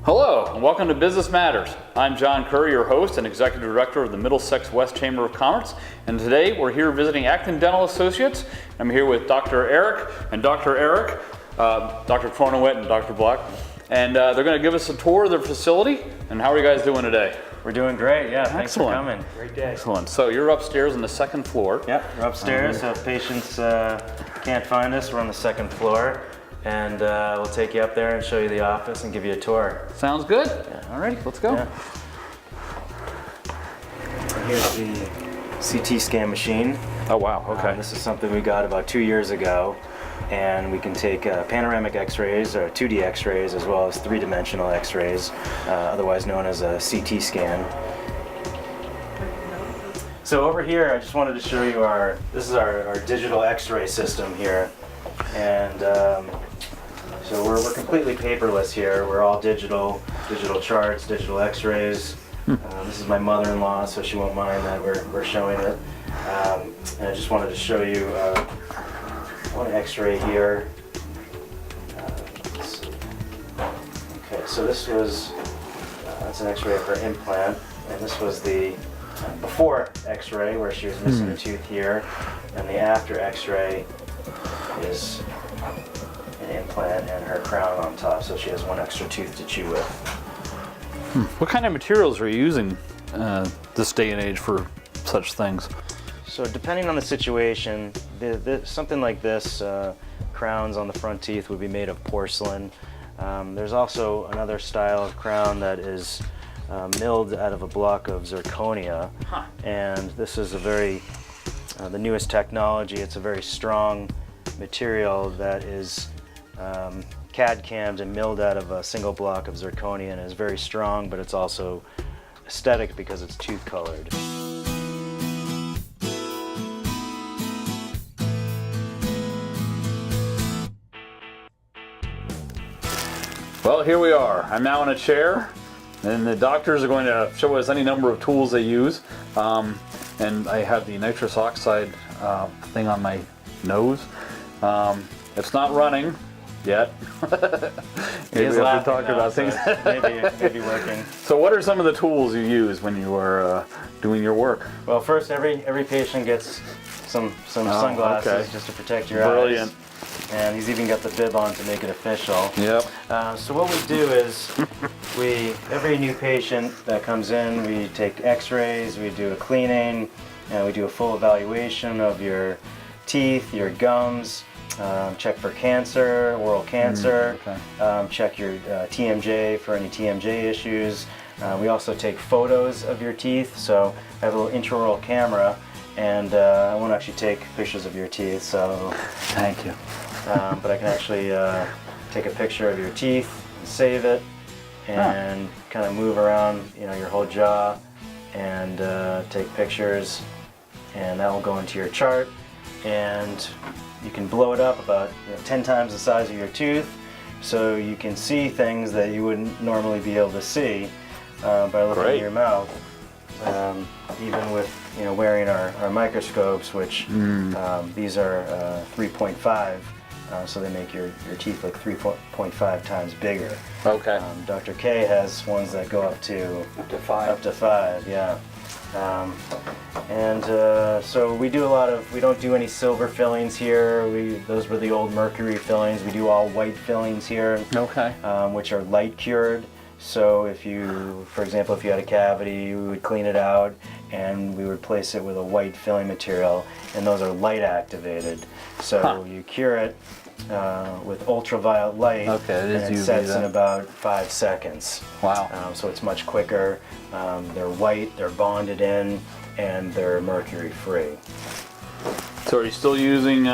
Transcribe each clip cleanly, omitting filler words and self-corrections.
Hello, and welcome to Business Matters. I'm John Kerr, your host and Executive Director of the Middlesex West Chamber of Commerce, and today we're here visiting Acton Dental Associates. I'm here with Dr. Erich and Dr. Erich, Dr. Kronenwett and Dr. Black, and they're going to give us a tour of their facility. And how are you guys doing today? We're doing great, yeah. Thanks for coming. Great day. Excellent. So you're upstairs on the second floor. Yep, we're upstairs, so if patients can't find us, we're on the second floor. And we'll take you up there and show you the office and give you a tour. Sounds good. Yeah. All right, let's go. Yeah. Here's the CT scan machine. Oh, wow, okay. This is something we got about 2 years ago. And we can take panoramic x-rays or 2D x-rays as well as three-dimensional x-rays, otherwise known as a CT scan. So over here, I just wanted to show you this is our digital x-ray system here. And so we're completely paperless here. We're all digital charts, digital x-rays. This is my mother-in-law, so she won't mind that we're showing it. And I just wanted to show you one x-ray here. Let's see. Okay, so this was, that's an x-ray of her implant, and this was the before x-ray where she was missing a tooth here, and the after x-ray is an implant and her crown on top, so she has one extra tooth to chew with. What kind of materials are you using this day and age for such things? So depending on the situation, something like this, crowns on the front teeth would be made of porcelain. There's also another style of crown that is milled out of a block of zirconia, and this is the newest technology. It's a very strong material that is CAD-cammed and milled out of a single block of zirconia, and is very strong, but it's also aesthetic because it's tooth colored. Well, here we are. I'm now in a chair, and the doctors are going to show us any number of tools they use. And I have the nitrous oxide thing on my nose. It's not running yet. Maybe we have to talk about things. maybe working. So what are some of the tools you use when you are doing your work? Well, first, every patient gets some sunglasses just to protect your eyes. Brilliant. And he's even got the bib on to make it official. Yep. So what we do is, every new patient that comes in, we take x-rays, we do a cleaning, and we do a full evaluation of your teeth, your gums, check for cancer, oral cancer, check your TMJ for any TMJ issues. We also take photos of your teeth, so I have a little intraoral camera, and I won't actually take pictures of your teeth, so thank you. But I can actually take a picture of your teeth and save it, and kind of move around, your whole jaw, and take pictures, and that will go into your chart, and you can blow it up about 10 times the size of your tooth, so you can see things that you wouldn't normally be able to see by looking at your mouth. Even with wearing our microscopes, which these are 3.5, so they make your teeth look 3.5 times bigger. Okay. Dr. K has ones that go up to 5. Up to 5, yeah. So we don't do any silver fillings here. Those were the old mercury fillings. We do all white fillings here, which are light cured. So for example, if you had a cavity, we would clean it out and we would replace it with a white filling material, and those are light activated. So you cure it with ultraviolet light, and it sets in about 5 seconds. Wow. So it's much quicker. They're white, they're bonded in, and they're mercury free. So are you still using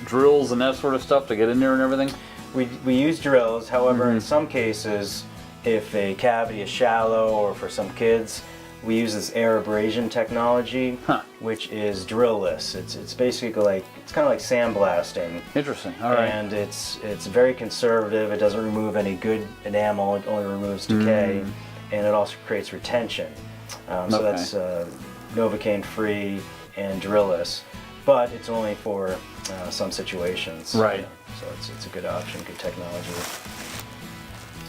drills and that sort of stuff to get in there and everything? We use drills, however, in some cases, if a cavity is shallow, or for some kids, we use this Abrasion Technology, which is drill-less. It's basically it's kind of like sandblasting. Interesting. All right. And it's very conservative. It doesn't remove any good enamel. It only removes decay, and it also creates retention. So that's Novocaine-free and drill-less, but it's only for some situations. Right. So it's a good option, good technology.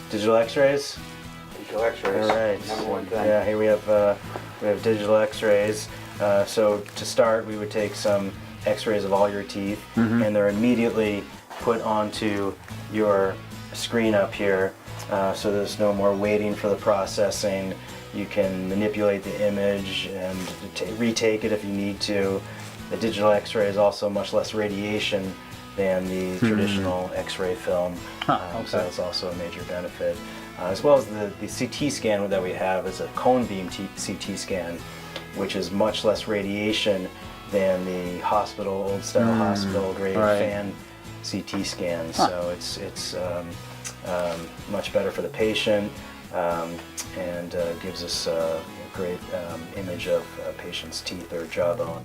Digital x-rays, digital X-rays. All right. Number one thing. Yeah, here we have digital X-rays. So to start, we would take some X-rays of all your teeth, and they're immediately put onto your screen up here. So there's no more waiting for the processing. You can manipulate the image and retake it if you need to. The digital X-ray is also much less radiation than the traditional X-ray film, so that's also a major benefit. As well as the CT scan that we have is a cone beam CT scan, which is much less radiation than the hospital, old style hospital grade fan CT scan. So it's much better for the patient and gives us a great image of a patient's teeth or jawbone.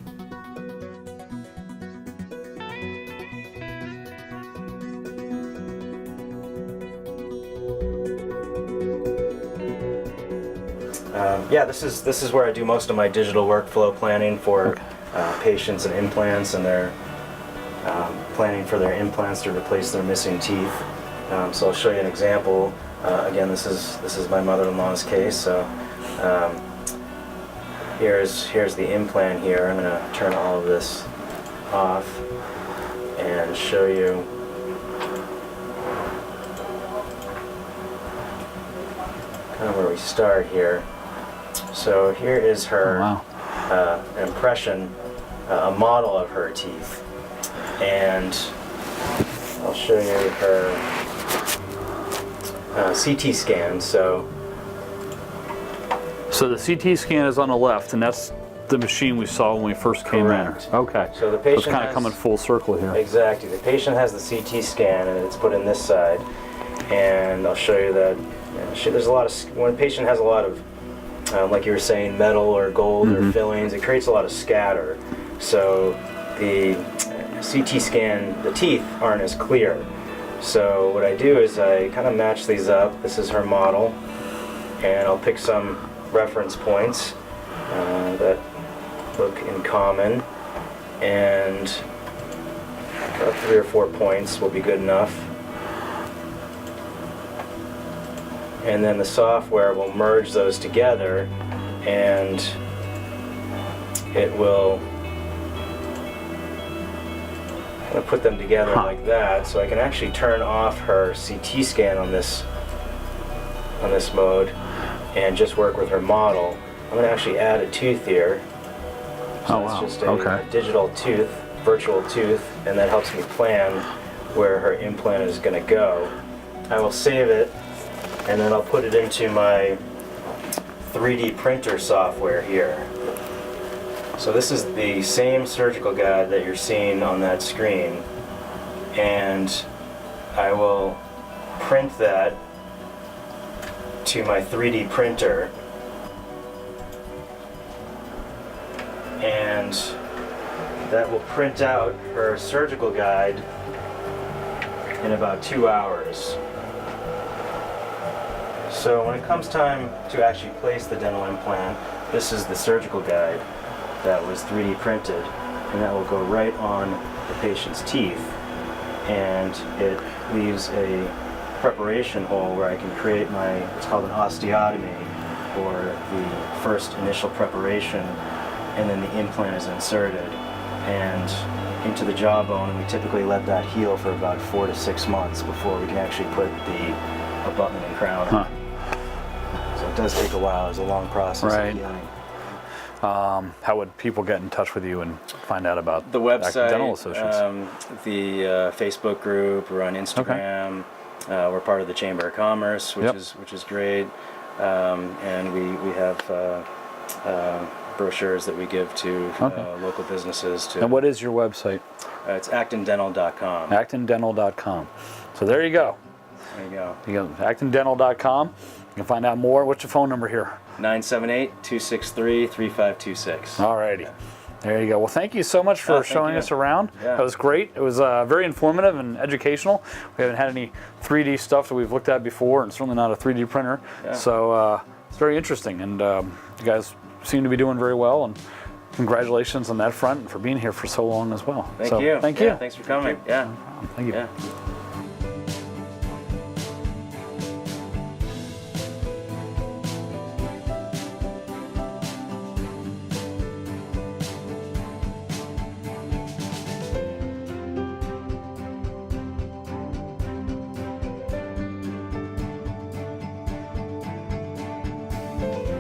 Yeah, this is where I do most of my digital workflow planning for patients and implants, and their planning for their implants to replace their missing teeth. So I'll show you an example. Again, this is my mother-in-law's case. So here's the implant here. I'm going to turn all of this off and show you kind of where we start here. So here is her impression, a model of her teeth, and I'll show you her CT scan. So the CT scan is on the left, and that's the machine we saw when we first came Correct. in. Okay. So the patient it's kind of coming full circle here. Exactly. The patient has the CT scan, and it's put in this side, and I'll show you that. There's a lot of when a patient has a lot of like you were saying, metal or gold or fillings, it creates a lot of scatter. So the CT scan, the teeth aren't as clear. So what I do is I kind of match these up. This is her model, and I'll pick some reference points that look in common, and about 3 or 4 points will be good enough. And then the software will merge those together, and it will kind of put them together like that. So I can actually turn off her CT scan on this mode and just work with her model. I'm going to actually add a tooth here. So it's just a digital tooth, virtual tooth, and that helps me plan where her implant is going to go. I will save it, and then I'll put it into my 3D printer software here. So this is the same surgical guide that you're seeing on that screen, and I will print that to my 3D printer, and that will print out her surgical guide in about 2 hours. So when it comes time to actually place the dental implant, this is the surgical guide that was 3D printed, and that will go right on the patient's teeth, and it leaves a preparation hole where I can create it's called an osteotomy, or the first initial preparation, and then the implant is inserted and into the jawbone, and we typically let that heal for about 4 to 6 months before we can actually put the abutment and crown on. So it does take a while. It's a long process of healing. How would people get in touch with you and find out about the website, Acton Dental Associates? The Facebook group. We're on Instagram. We're part of the Chamber of Commerce, which is great. And we have brochures that we give to local businesses. And what is your website? It's actondental.com. ActonDental.com. So there you go. There you go. You go to ActonDental.com. You can find out more. What's your phone number here? 978-263-3526. Alrighty. There you go. Well, thank you so much for showing us around. Yeah. That was great. It was very informative and educational. We haven't had any 3D stuff that we've looked at before, and certainly not a 3D printer. Yeah. So it's very interesting, and you guys seem to be doing very well, and congratulations on that front and for being here for so long as well. Thank you. Thank you. Thanks for coming. Yeah. Thank you. Yeah. you.